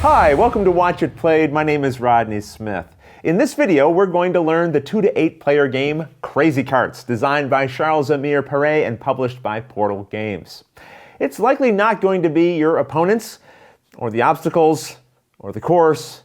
Hi, welcome to Watch It Played. My name is Rodney Smith. In this video, we're going to learn the 2 to 8 player game Crazy Karts, designed by Charles-Emile Perret and published by Portal Games. It's likely not going to be your opponents, or the obstacles, or the course,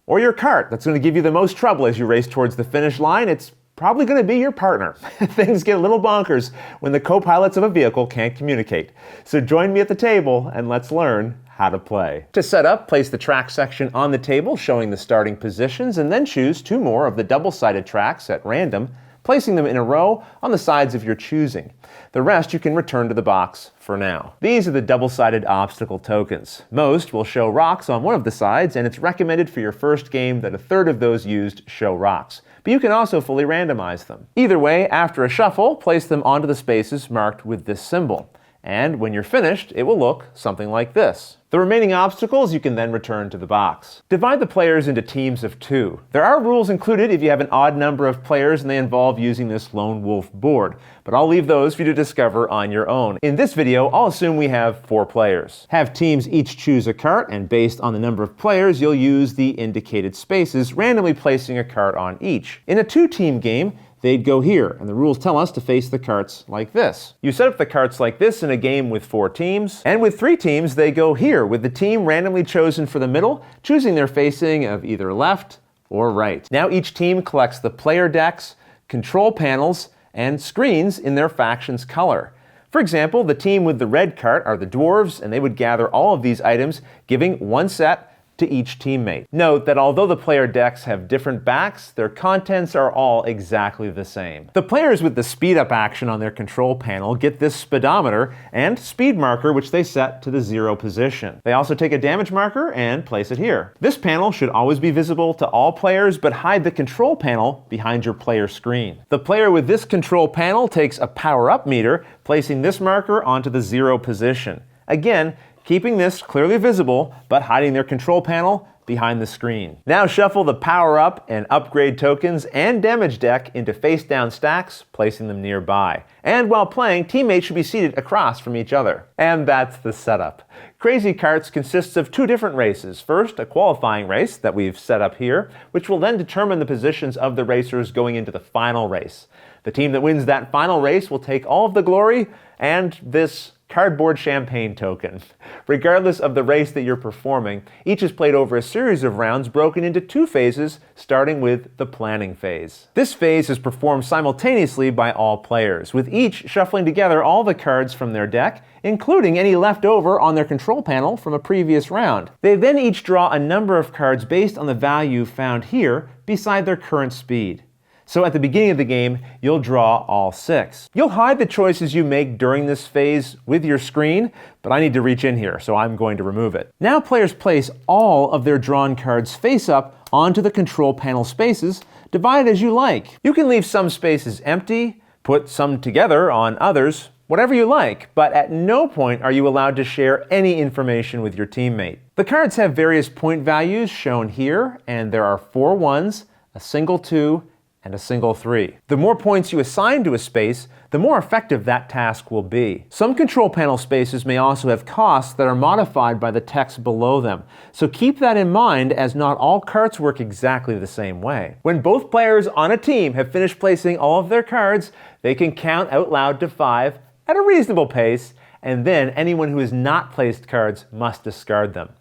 or your kart that's going to give you the most trouble as you race towards the finish line. It's probably going to be your partner. Things get a little bonkers when the co-pilots of a vehicle can't communicate. So join me at the table and let's learn how to play. To set up, place the track section on the table showing the starting positions, and then choose 2 more of the double-sided tracks at random, placing them in a row on the sides of your choosing. The rest you can return to the box for now. These are the double-sided obstacle tokens. Most will show rocks on one of the sides, and it's recommended for your first game that a third of those used show rocks. But you can also fully randomize them. Either way, after a shuffle, place them onto the spaces marked with this symbol. And when you're finished, it will look something like this. The remaining obstacles you can then return to the box. Divide the players into teams of 2. There are rules included if you have an odd number of players and they involve using this lone wolf board, but I'll leave those for you to discover on your own. In this video, I'll assume we have 4 players. Have teams each choose a kart, and based on the number of players, you'll use the indicated spaces, randomly placing a kart on each. In a 2-team game, they'd go here, and the rules tell us to face the karts like this. You set up the karts like this in a game with 4 teams, and with 3 teams they go here, with the team randomly chosen for the middle, choosing their facing of either left or right. Now each team collects the player decks, control panels, and screens in their faction's color. For example, the team with the red kart are the dwarves, and they would gather all of these items, giving 1 set to each teammate. Note that although the player decks have different backs, their contents are all exactly the same. The players with the speed up action on their control panel get this speedometer and speed marker, which they set to the 0 position. They also take a damage marker and place it here. This panel should always be visible to all players, but hide the control panel behind your player screen. The player with this control panel takes a power up meter, placing this marker onto the 0 position. Again, keeping this clearly visible, but hiding their control panel behind the screen. Now shuffle the power up and upgrade tokens and damage deck into face down stacks, placing them nearby. And while playing, teammates should be seated across from each other. And that's the setup. Crazy Karts consists of 2 different races. First, a qualifying race that we've set up here, which will then determine the positions of the racers going into the final race. The team that wins that final race will take all of the glory and this cardboard champagne token. Regardless of the race that you're performing, each is played over a series of rounds broken into 2 phases, starting with the planning phase. This phase is performed simultaneously by all players, with each shuffling together all the cards from their deck, including any left over on their control panel from a previous round. They then each draw a number of cards based on the value found here beside their current speed. So at the beginning of the game, you'll draw all 6. You'll hide the choices you make during this phase with your screen, but I need to reach in here, so I'm going to remove it. Now players place all of their drawn cards face up onto the control panel spaces, divided as you like. You can leave some spaces empty, put some together on others, whatever you like, but at no point are you allowed to share any information with your teammate. The cards have various point values shown here, and there are 4 1s, a single 2, and a single 3. The more points you assign to a space, the more effective that task will be. Some control panel spaces may also have costs that are modified by the text below them, so keep that in mind, as not all carts work exactly the same way. When both players on a team have finished placing all of their cards, they can count out loud to 5 at a reasonable pace, and then anyone who has not placed cards must discard them.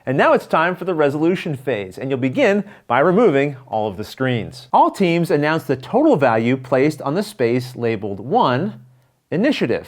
And now it's time for the resolution phase, and you'll begin by removing all of the screens. All teams announce the total value placed on the space labeled 1, Initiative.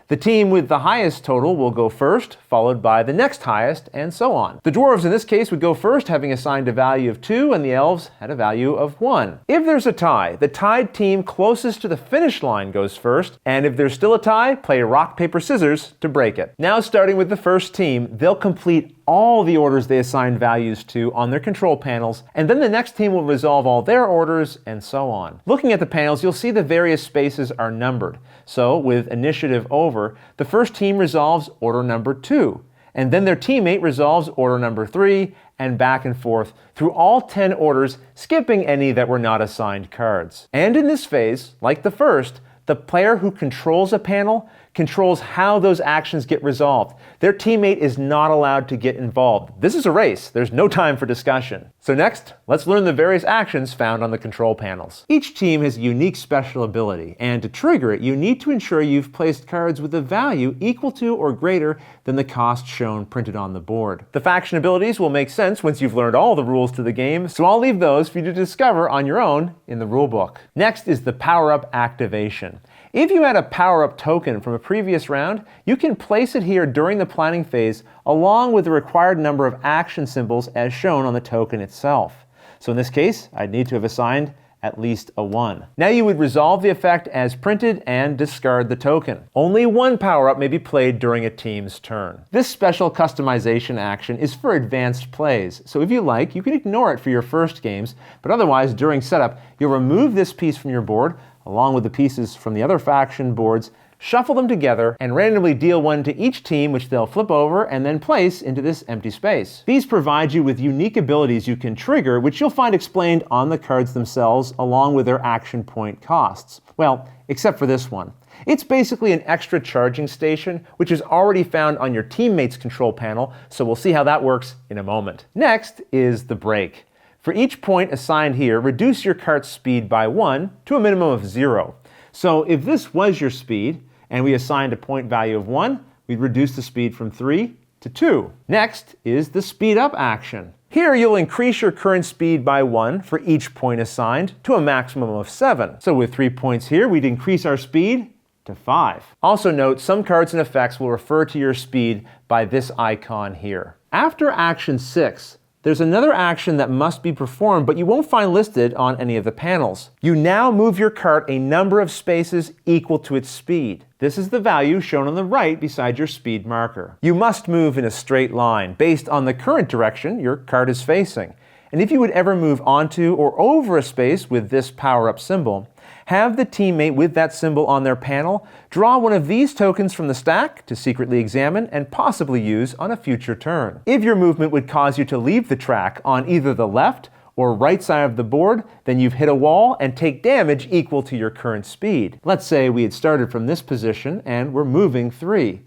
The team with the highest total will go first, followed by the next highest, and so on. The dwarves in this case would go first, having assigned a value of 2, and the elves had a value of 1. If there's a tie, the tied team closest to the finish line goes first, and if there's still a tie, play rock, paper, scissors to break it. Now starting with the first team, they'll complete all the orders they assigned values to on their control panels, and then the next team will resolve all their orders, and so on. Looking at the panels, you'll see the various spaces are numbered. So with initiative over, the first team resolves order number 2, and then their teammate resolves order number 3, and back and forth through all 10 orders, skipping any that were not assigned cards. And in this phase, like the first, the player who controls a panel controls how those actions get resolved. Their teammate is not allowed to get involved. This is a race. There's no time for discussion. So next, let's learn the various actions found on the control panels. Each team has a unique special ability, and to trigger it, you need to ensure you've placed cards with a value equal to or greater than the cost shown printed on the board. The faction abilities will make sense once you've learned all the rules to the game, so I'll leave those for you to discover on your own in the rulebook. Next is the power-up activation. If you had a power-up token from a previous round, you can place it here during the planning phase along with the required number of action symbols as shown on the token itself. So in this case, I'd need to have assigned at least a 1. Now you would resolve the effect as printed and discard the token. Only one power-up may be played during a team's turn. This special customization action is for advanced plays, so if you like, you can ignore it for your first games, but otherwise during setup, you'll remove this piece from your board, along with the pieces from the other faction boards, shuffle them together, and randomly deal one to each team, which they'll flip over and then place into this empty space. These provide you with unique abilities you can trigger, which you'll find explained on the cards themselves, along with their action point costs. Well, except for this one. It's basically an extra charging station, which is already found on your teammate's control panel, so we'll see how that works in a moment. Next is the brake. For each point assigned here, reduce your kart's speed by 1 to a minimum of 0. So if this was your speed, and we assigned a point value of 1, we'd reduce the speed from 3 to 2. Next is the speed up action. Here you'll increase your current speed by 1 for each point assigned to a maximum of 7. So with 3 points here, we'd increase our speed to 5. Also note, some cards and effects will refer to your speed by this icon here. After action 6, there's another action that must be performed, but you won't find listed on any of the panels. You now move your kart a number of spaces equal to its speed. This is the value shown on the right beside your speed marker. You must move in a straight line based on the current direction your kart is facing. And if you would ever move onto or over a space with this power-up symbol, have the teammate with that symbol on their panel draw one of these tokens from the stack to secretly examine and possibly use on a future turn. If your movement would cause you to leave the track on either the left or right side of the board, then you've hit a wall and take damage equal to your current speed. Let's say we had started from this position and we're moving 3.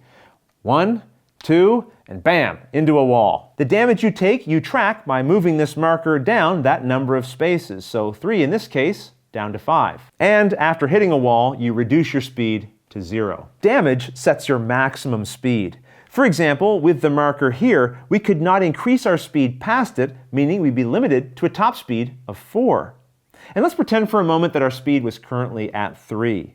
1, 2, and bam, into a wall. The damage you take, you track by moving this marker down that number of spaces. So 3 in this case, down to 5. And after hitting a wall, you reduce your speed to 0. Damage sets your maximum speed. For example, with the marker here, we could not increase our speed past it, meaning we'd be limited to a top speed of 4. And let's pretend for a moment that our speed was currently at 3.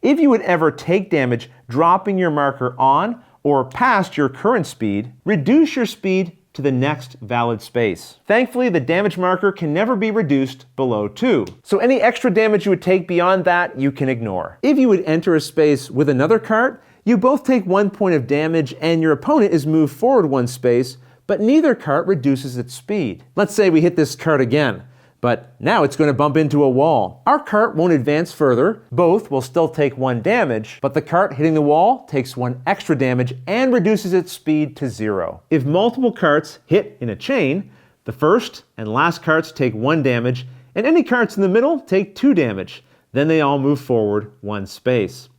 If you would ever take damage dropping your marker on or past your current speed, reduce your speed to the next valid space. Thankfully, the damage marker can never be reduced below 2. So any extra damage you would take beyond that, you can ignore. If you would enter a space with another kart, you both take 1 point of damage and your opponent is moved forward 1 space, but neither kart reduces its speed. Let's say we hit this kart again, but now it's going to bump into a wall. Our kart won't advance further, both will still take 1 damage, but the kart hitting the wall takes 1 extra damage and reduces its speed to 0. If multiple karts hit in a chain, the first and last karts take 1 damage, and any karts in the middle take 2 damage. Then they all move forward 1 space.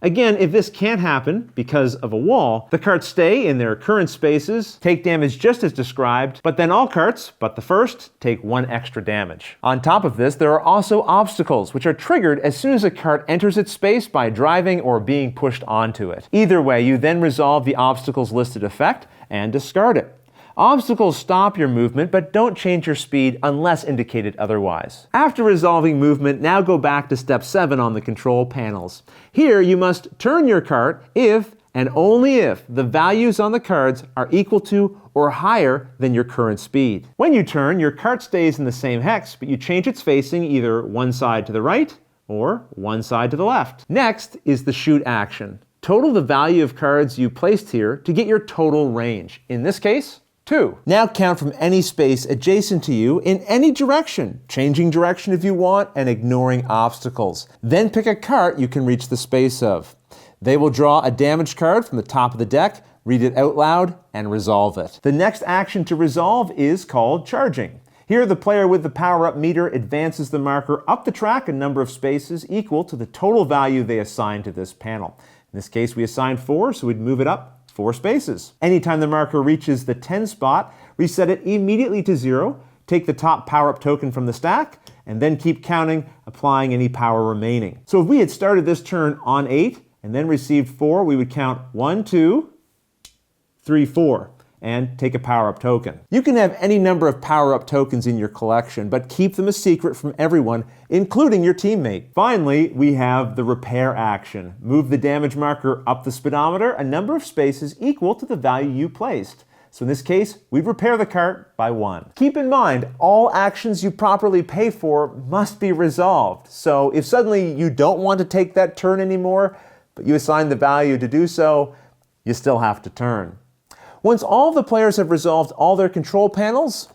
Again, if this can't happen because of a wall, the karts stay in their current spaces, take damage just as described, but then all karts, but the first, take 1 extra damage. On top of this, there are also obstacles, which are triggered as soon as a kart enters its space by driving or being pushed onto it. Either way, you then resolve the obstacle's listed effect and discard it. Obstacles stop your movement, but don't change your speed unless indicated otherwise. After resolving movement, now go back to step 7 on the control panels. Here, you must turn your kart if, and only if, the values on the cards are equal to or higher than your current speed. When you turn, your kart stays in the same hex, but you change its facing either one side to the right or one side to the left. Next is the shoot action. Total the value of cards you placed here to get your total range. In this case, 2. Now count from any space adjacent to you in any direction, changing direction if you want and ignoring obstacles. Then pick a kart you can reach the space of. They will draw a damage card from the top of the deck, read it out loud, and resolve it. The next action to resolve is called charging. Here, the player with the power-up meter advances the marker up the track a number of spaces equal to the total value they assign to this panel. In this case, we assigned 4, so we'd move it up 4 spaces. Anytime the marker reaches the 10 spot, reset it immediately to 0, take the top power-up token from the stack, and then keep counting, applying any power remaining. So if we had started this turn on 8 and then received 4, we would count 1, 2, 3, 4, and take a power-up token. You can have any number of power-up tokens in your collection, but keep them a secret from everyone, including your teammate. Finally, we have the repair action. Move the damage marker up the speedometer a number of spaces equal to the value you placed. So in this case, we'd repair the cart by 1. Keep in mind, all actions you properly pay for must be resolved. So if suddenly you don't want to take that turn anymore, but you assign the value to do so, you still have to turn. Once all the players have resolved all their control panels,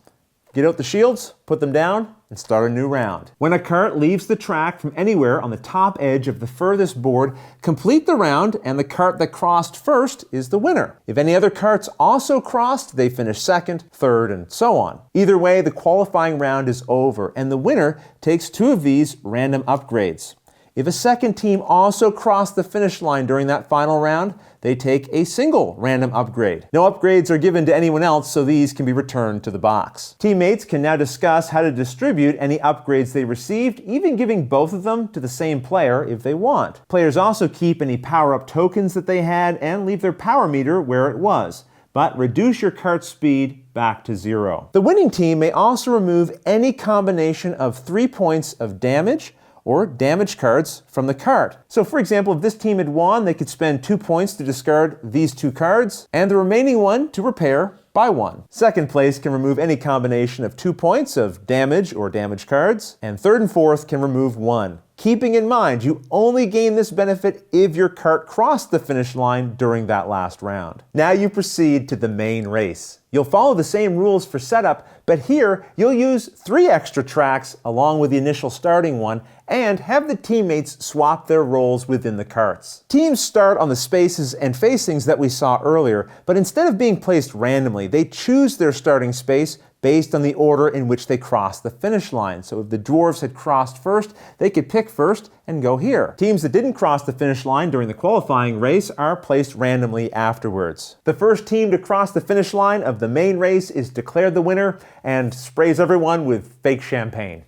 get out the shields, put them down, and start a new round. When a cart leaves the track from anywhere on the top edge of the furthest board, complete the round, and the cart that crossed first is the winner. If any other carts also crossed, they finish second, third, and so on. Either way, the qualifying round is over, and the winner takes 2 of these random upgrades. If a second team also crossed the finish line during that final round, they take a single random upgrade. No upgrades are given to anyone else, so these can be returned to the box. Teammates can now discuss how to distribute any upgrades they received, even giving both of them to the same player if they want. Players also keep any power-up tokens that they had and leave their power meter where it was, but reduce your cart's speed back to 0. The winning team may also remove any combination of 3 points of damage or damage cards from the cart. So for example, if this team had won, they could spend 2 points to discard these 2 cards, and the remaining one to repair by 1. Second place can remove any combination of 2 points of damage or damage cards, and third and fourth can remove 1. Keeping in mind, you only gain this benefit if your cart crossed the finish line during that last round. Now you proceed to the main race. You'll follow the same rules for setup, but here you'll use 3 extra tracks along with the initial starting one, and have the teammates swap their roles within the carts. Teams start on the spaces and facings that we saw earlier, but instead of being placed randomly, they choose their starting space based on the order in which they crossed the finish line. So if the dwarves had crossed first, they could pick first and go here. Teams that didn't cross the finish line during the qualifying race are placed randomly afterwards. The first team to cross the finish line of the main race is declared the winner and sprays everyone with fake champagne.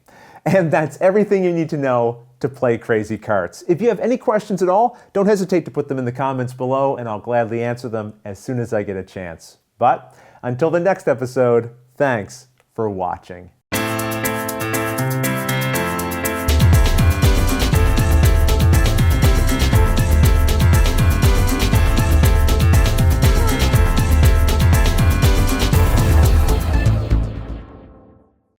And that's everything you need to know to play Crazy Karts. If you have any questions at all, don't hesitate to put them in the comments below, and I'll gladly answer them as soon as I get a chance. But until the next episode, thanks for watching.